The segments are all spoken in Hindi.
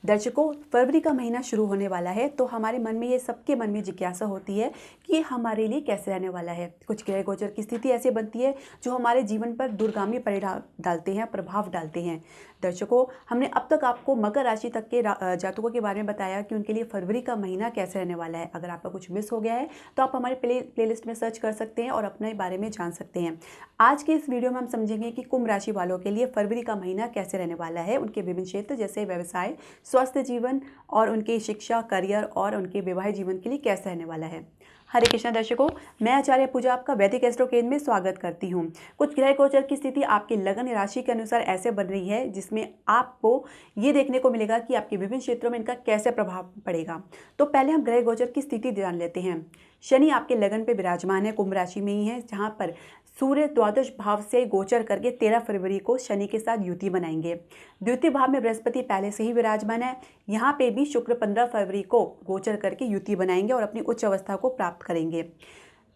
दर्शकों, फरवरी का महीना शुरू होने वाला है तो हमारे मन में ये सबके मन में जिज्ञासा होती है कि हमारे लिए कैसे रहने वाला है। कुछ ग्रह गोचर की स्थिति ऐसी बनती है जो हमारे जीवन पर दूरगामी परिणाम डालते हैं, प्रभाव डालते हैं। दर्शकों, हमने अब तक आपको मकर राशि तक के जातकों के बारे में बताया कि उनके लिए फरवरी का महीना कैसे रहने वाला है। अगर आपका कुछ मिस हो गया है तो आप हमारे प्लेलिस्ट में सर्च कर सकते हैं और अपने बारे में जान सकते हैं। आज के इस वीडियो में हम समझेंगे कि कुंभ राशि वालों के लिए फरवरी का महीना कैसे रहने वाला है। उनके विभिन्न क्षेत्र जैसे व्यवसाय, स्वास्थ्य जीवन और उनकी शिक्षा, करियर और उनके वैवाहिक जीवन के लिए कैसे रहने वाला है। हरे कृष्णा दर्शकों, मैं आचार्य पूजा आपका वैदिक एस्ट्रो केंद्र में स्वागत करती हूँ। कुछ ग्रह गोचर की स्थिति आपकी लगन राशि के अनुसार ऐसे बन रही है जिसमें आपको ये देखने को मिलेगा कि आपके विभिन्न क्षेत्रों में इनका कैसे प्रभाव पड़ेगा। तो पहले हम ग्रह गोचर की स्थिति जान लेते हैं। शनि आपके लगन पे विराजमान है, कुंभ राशि में ही है, जहाँ पर सूर्य द्वादश भाव से गोचर करके 13 फरवरी को शनि के साथ युति बनाएंगे। द्वितीय भाव में बृहस्पति पहले से ही विराजमान है। यहाँ पे भी शुक्र 15 फरवरी को गोचर करके युति बनाएंगे और अपनी उच्च अवस्था को प्राप्त करेंगे।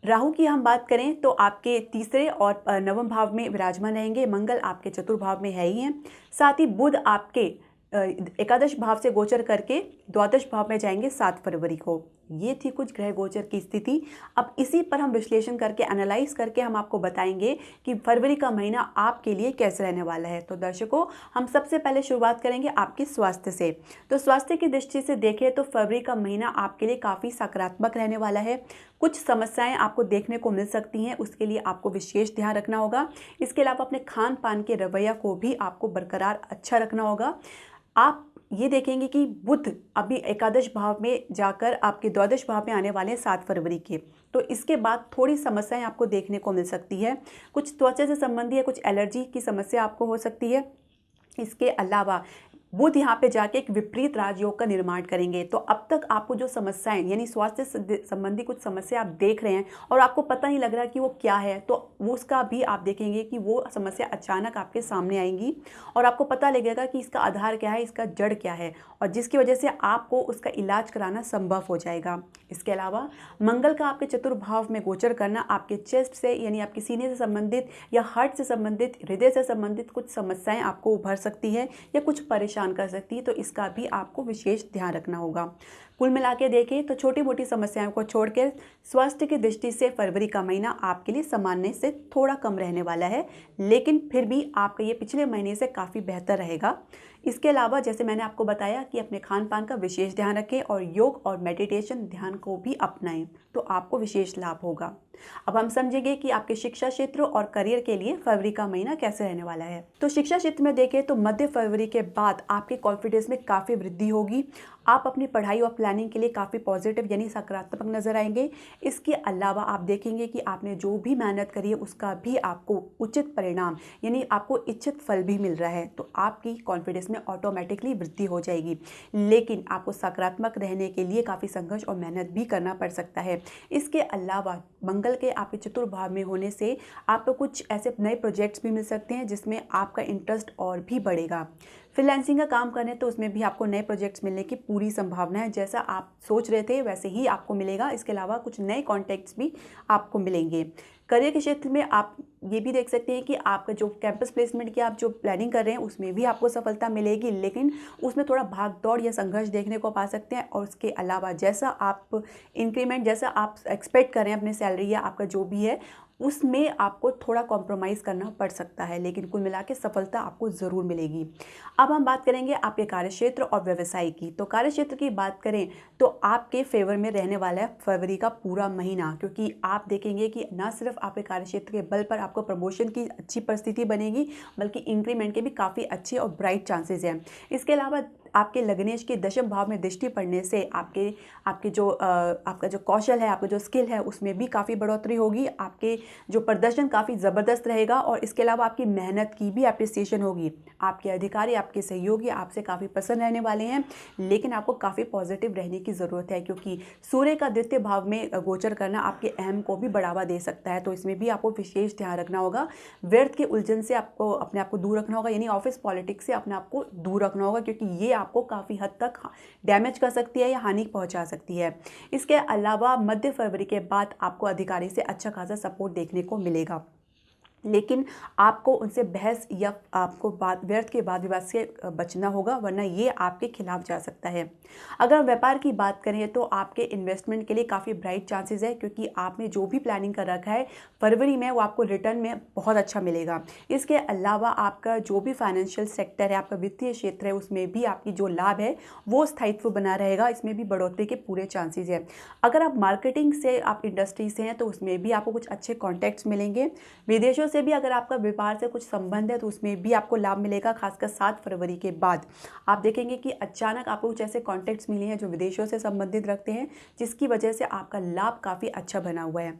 राहु की हम बात करें तो आपके तीसरे और नवम भाव में विराजमान रहेंगे। मंगल आपके चतुर्भाव में है ही हैं। साथ ही बुध आपके एकादश भाव से गोचर करके द्वादश भाव में जाएंगे 7 फरवरी को। ये थी कुछ ग्रह गोचर की स्थिति। अब इसी पर हम विश्लेषण करके, एनालाइज करके हम आपको बताएंगे कि फरवरी का महीना आपके लिए कैसे रहने वाला है। तो दर्शकों, हम सबसे पहले शुरुआत करेंगे आपके स्वास्थ्य से। तो स्वास्थ्य की दृष्टि से देखें तो फरवरी का महीना आपके लिए काफ़ी सकारात्मक रहने वाला है। कुछ समस्याएं आपको देखने को मिल सकती हैं, उसके लिए आपको विशेष ध्यान रखना होगा। इसके अलावा अपने खान पान के रवैया को भी आपको बरकरार अच्छा रखना होगा। आप ये देखेंगे कि बुध अभी एकादश भाव में जाकर आपके द्वादश भाव में आने वाले हैं 7 फरवरी के। तो इसके बाद थोड़ी समस्याएं आपको देखने को मिल सकती है। कुछ त्वचा से संबंधी है, कुछ एलर्जी की समस्या आपको हो सकती है। इसके अलावा बुध यहाँ पे जाके एक विपरीत राजयोग का निर्माण करेंगे। तो अब तक आपको जो समस्याएं यानी स्वास्थ्य संबंधी कुछ समस्या आप देख रहे हैं और आपको पता नहीं लग रहा कि वो क्या है, तो वो उसका भी आप देखेंगे कि वो समस्या अचानक आपके सामने आएंगी और आपको पता लगेगा कि इसका आधार क्या है, इसका जड़ क्या है, और जिसकी वजह से आपको उसका इलाज कराना संभव हो जाएगा। इसके अलावा मंगल का आपके चतुर्भाव में गोचर करना आपके चेस्ट से यानी आपके सीने से संबंधित या हार्ट से संबंधित, हृदय से संबंधित कुछ समस्याएं आपको उभर सकती है या कुछ परेशान कर सकती है। तो इसका भी आपको विशेष ध्यान रखना होगा। कुल मिला के देखें तो छोटी मोटी समस्याओं को छोड़कर स्वास्थ्य की दृष्टि से फरवरी का महीना आपके लिए सामान्य से थोड़ा कम रहने वाला है, लेकिन फिर भी आपका ये पिछले महीने से काफ़ी बेहतर रहेगा। इसके अलावा जैसे मैंने आपको बताया कि अपने खान पान का विशेष ध्यान रखें और योग और मेडिटेशन ध्यान को भी अपनाएं, तो आपको विशेष लाभ होगा। अब हम समझेंगे कि आपके शिक्षा क्षेत्र और करियर के लिए फरवरी का महीना कैसे रहने वाला है। तो शिक्षा क्षेत्र में देखें तो मध्य फरवरी के बाद आपके कॉन्फिडेंस में काफ़ी वृद्धि होगी। आप अपनी पढ़ाई और प्लानिंग के लिए काफ़ी पॉजिटिव यानी सकारात्मक नजर आएंगे। इसके अलावा आप देखेंगे कि आपने जो भी मेहनत करी है उसका भी आपको उचित परिणाम यानी आपको इच्छित फल भी मिल रहा है। तो आपकी कॉन्फिडेंस में ऑटोमेटिकली वृद्धि हो जाएगी, लेकिन आपको सकारात्मक रहने के लिए काफ़ी संघर्ष और मेहनत भी करना पड़ सकता है। इसके अलावा मंगल के आपके चतुर्भाव में होने से आपको कुछ ऐसे नए प्रोजेक्ट्स भी मिल सकते हैं जिसमें आपका इंटरेस्ट और भी बढ़ेगा। फ्रीलांसिंग का काम करें तो उसमें भी आपको नए प्रोजेक्ट्स मिलने की पूरी संभावना है। जैसा आप सोच रहे थे वैसे ही आपको मिलेगा। इसके अलावा कुछ नए कॉन्टैक्ट्स भी आपको मिलेंगे। करियर के क्षेत्र में आप ये भी देख सकते हैं कि आपका जो कैंपस प्लेसमेंट की आप जो प्लानिंग कर रहे हैं उसमें भी आपको सफलता मिलेगी, लेकिन उसमें थोड़ा भाग दौड़ या संघर्ष देखने को पा सकते हैं। और उसके अलावा जैसा आप इंक्रीमेंट जैसा आप एक्सपेक्ट कर रहे हैं अपनी सैलरी या आपका जो भी है उसमें आपको थोड़ा कॉम्प्रोमाइज़ करना पड़ सकता है, लेकिन कुल मिला के सफलता आपको ज़रूर मिलेगी। अब हम बात करेंगे आपके कार्यक्षेत्र और व्यवसाय की। तो कार्यक्षेत्र की बात करें तो आपके फेवर में रहने वाला है फरवरी का पूरा महीना, क्योंकि आप देखेंगे कि न सिर्फ आपके कार्यक्षेत्र के बल पर आपको प्रमोशन की अच्छी परिस्थिति बनेगी, बल्कि इंक्रीमेंट के भी काफ़ी अच्छे और ब्राइट चांसेस हैं। इसके अलावा आपके लग्नेश के दशम भाव में दृष्टि पड़ने से आपके जो आपका जो कौशल है, आपका जो स्किल है उसमें भी काफ़ी बढ़ोतरी होगी। आपके जो प्रदर्शन काफ़ी ज़बरदस्त रहेगा और इसके अलावा आपकी मेहनत की भी एप्रिसिएशन होगी। आपके अधिकारी, आपके सहयोगी आपसे काफ़ी पसंद रहने वाले हैं, लेकिन आपको काफ़ी पॉजिटिव रहने की ज़रूरत है, क्योंकि सूर्य का द्वितीय भाव में गोचर करना आपके अहम को भी बढ़ावा दे सकता है। तो इसमें भी आपको विशेष ध्यान रखना होगा। व्यर्थ के उलझन से आपको अपने आप को दूर रखना होगा, यानी ऑफिस पॉलिटिक्स से अपने आप को दूर रखना होगा, क्योंकि ये आपको काफ़ी हद तक डैमेज कर सकती है या हानि पहुंचा सकती है। इसके अलावा मध्य फरवरी के बाद आपको अधिकारी से अच्छा खासा सपोर्ट देखने को मिलेगा। लेकिन आपको उनसे बहस या आपको व्यर्थ के वाद विवाद से बचना होगा, वरना ये आपके खिलाफ जा सकता है। अगर हम व्यापार की बात करें तो आपके इन्वेस्टमेंट के लिए काफ़ी ब्राइट चांसेस है, क्योंकि आपने जो भी प्लानिंग कर रखा है फरवरी में वो आपको रिटर्न में बहुत अच्छा मिलेगा। इसके अलावा आपका जो भी फाइनेंशियल सेक्टर है, आपका वित्तीय क्षेत्र है, उसमें भी आपकी जो लाभ है वो स्थायित्व बना रहेगा, इसमें भी बढ़ोतरी के पूरे चांसेस हैं। अगर आप मार्केटिंग से, आप इंडस्ट्री से हैं तो उसमें भी आपको कुछ अच्छे कॉन्टैक्ट्स मिलेंगे। विदेशों से भी अगर आपका व्यापार से कुछ संबंध है तो उसमें भी आपको लाभ मिलेगा। खासकर 7 फरवरी के बाद आप देखेंगे कि अचानक आपको कुछ ऐसे कॉन्टैक्ट्स मिले हैं जो विदेशों से संबंधित रखते हैं, जिसकी वजह से आपका लाभ काफ़ी अच्छा बना हुआ है।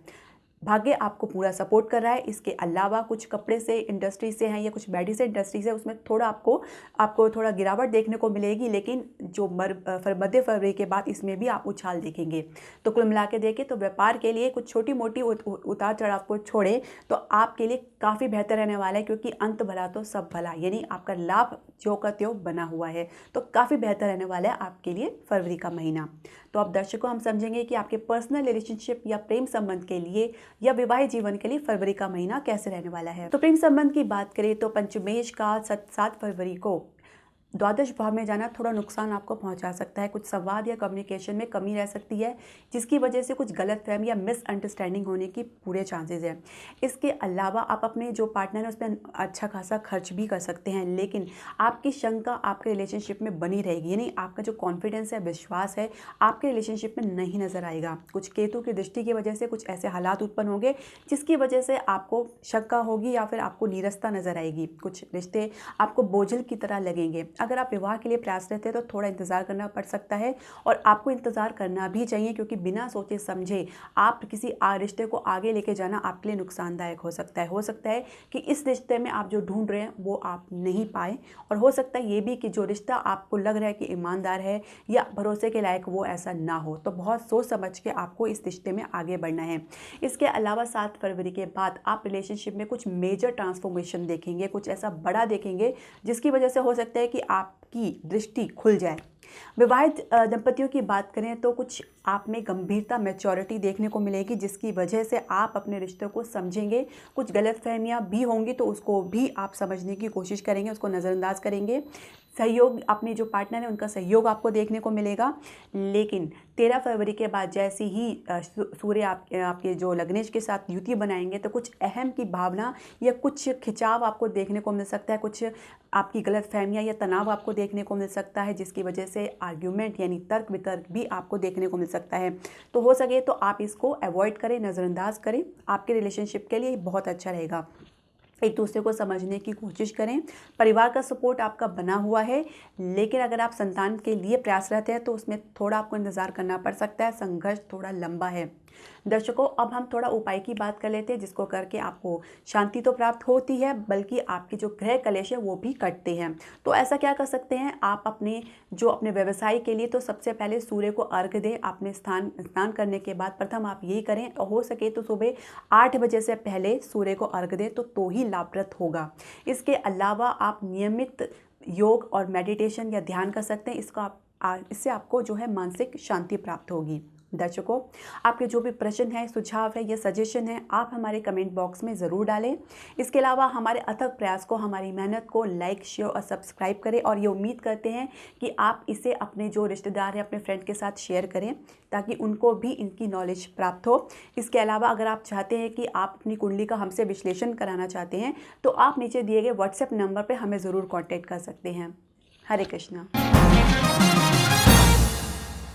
भाग्य आपको पूरा सपोर्ट कर रहा है। इसके अलावा कुछ कपड़े से इंडस्ट्री से हैं या कुछ बैडी से इंडस्ट्री से, उसमें थोड़ा आपको थोड़ा गिरावट देखने को मिलेगी, लेकिन जो मध्य फरवरी के बाद इसमें भी आप उछाल देखेंगे। तो कुल मिला के देखें तो व्यापार के लिए कुछ छोटी मोटी उतार चढ़ाव को छोड़े तो आपके लिए काफ़ी बेहतर रहने वाला है, क्योंकि अंत भला तो सब भला, यानी आपका लाभ ज्यों का त्यों बना हुआ है। तो काफ़ी बेहतर रहने वाला है आपके लिए फरवरी का महीना। तो अब दर्शकों हम समझेंगे कि आपके पर्सनल रिलेशनशिप या प्रेम संबंध के लिए या वैवाहिक जीवन के लिए फरवरी का महीना कैसे रहने वाला है। तो प्रेम संबंध की बात करें तो पंचमेश का 7 फरवरी को द्वादश भाव में जाना थोड़ा नुकसान आपको पहुंचा सकता है। कुछ संवाद या कम्युनिकेशन में कमी रह सकती है, जिसकी वजह से कुछ गलतफहमी या मिसअंडरस्टैंडिंग होने की पूरे चांसेस हैं। इसके अलावा आप अपने जो पार्टनर है उस पर अच्छा खासा खर्च भी कर सकते हैं, लेकिन आपकी शंका आपके रिलेशनशिप में बनी रहेगी, यानी आपका जो कॉन्फिडेंस है, विश्वास है, आपके रिलेशनशिप में नहीं नजर आएगा। कुछ केतु की दृष्टि की वजह से कुछ ऐसे हालात उत्पन्न होंगे जिसकी वजह से आपको शंका होगी या फिर आपको नीरसता नजर आएगी। कुछ रिश्ते आपको बोझिल की तरह लगेंगे। अगर आप विवाह के लिए प्रयासरत हैं तो थोड़ा इंतज़ार करना पड़ सकता है, और आपको इंतज़ार करना भी चाहिए, क्योंकि बिना सोचे समझे आप किसी रिश्ते को आगे लेके जाना आपके लिए नुकसानदायक हो सकता है कि इस रिश्ते में आप जो ढूंढ रहे हैं वो आप नहीं पाए, और हो सकता है ये भी कि जो रिश्ता आपको लग रहा है कि ईमानदार है या भरोसे के लायक वो ऐसा ना हो। तो बहुत सोच समझ के आपको इस रिश्ते में आगे बढ़ना है। इसके अलावा 7 फरवरी के बाद आप रिलेशनशिप में कुछ मेजर ट्रांसफॉर्मेशन देखेंगे, कुछ ऐसा बड़ा देखेंगे जिसकी वजह से हो सकता है कि आपकी दृष्टि खुल जाए। विवाहित दंपतियों की बात करें तो कुछ आप में गंभीरता, मैच्योरिटी देखने को मिलेगी, जिसकी वजह से आप अपने रिश्ते को समझेंगे। कुछ गलतफहमियां भी होंगी तो उसको भी आप समझने की कोशिश करेंगे, उसको नज़रअंदाज करेंगे। सहयोग, अपने जो पार्टनर है उनका सहयोग आपको देखने को मिलेगा। लेकिन 13 फरवरी के बाद जैसे ही सूर्य आपके जो लग्नेश के साथ युति बनाएंगे तो कुछ अहम की भावना या कुछ खिंचाव आपको देखने को मिल सकता है। कुछ आपकी गलतफहमियां या तनाव आपको देखने को मिल सकता है, जिसकी वजह से आर्ग्यूमेंट यानी तर्क वितर्क भी आपको देखने को मिल सकता है। तो हो सके तो आप इसको अवॉइड करें, नज़रअंदाज करें, आपके रिलेशनशिप के लिए बहुत अच्छा रहेगा। एक दूसरे को समझने की कोशिश करें। परिवार का सपोर्ट आपका बना हुआ है, लेकिन अगर आप संतान के लिए प्रयासरत हैं तो उसमें थोड़ा आपको इंतज़ार करना पड़ सकता है। संघर्ष थोड़ा लंबा है। दर्शकों, अब हम थोड़ा उपाय की बात कर लेते हैं, जिसको करके आपको शांति तो प्राप्त होती है, बल्कि आपके जो ग्रह कलेश है वो भी कटते हैं। तो ऐसा क्या कर सकते हैं आप अपने व्यवसाय के लिए? तो सबसे पहले सूर्य को अर्घ्य दें। आपने स्नान करने के बाद प्रथम आप यही करें, और हो सके तो सुबह 8 बजे से पहले सूर्य को अर्घ्य दें तो ही लाभप्रद होगा। इसके अलावा आप नियमित योग और मेडिटेशन या ध्यान कर सकते हैं। इससे आपको जो है मानसिक शांति प्राप्त होगी। दर्शकों, आपके जो भी प्रश्न है, सुझाव है या सजेशन है, आप हमारे कमेंट बॉक्स में ज़रूर डालें। इसके अलावा हमारे अथक प्रयास को, हमारी मेहनत को लाइक, शेयर और सब्सक्राइब करें, और ये उम्मीद करते हैं कि आप इसे अपने जो रिश्तेदार हैं, अपने फ्रेंड के साथ शेयर करें, ताकि उनको भी इनकी नॉलेज प्राप्त हो। इसके अलावा अगर आप चाहते हैं कि आप अपनी कुंडली का हमसे विश्लेषण कराना चाहते हैं तो आप नीचे दिए गए व्हाट्सएप नंबर पर हमें ज़रूर कॉन्टैक्ट कर सकते हैं। हरे कृष्णा।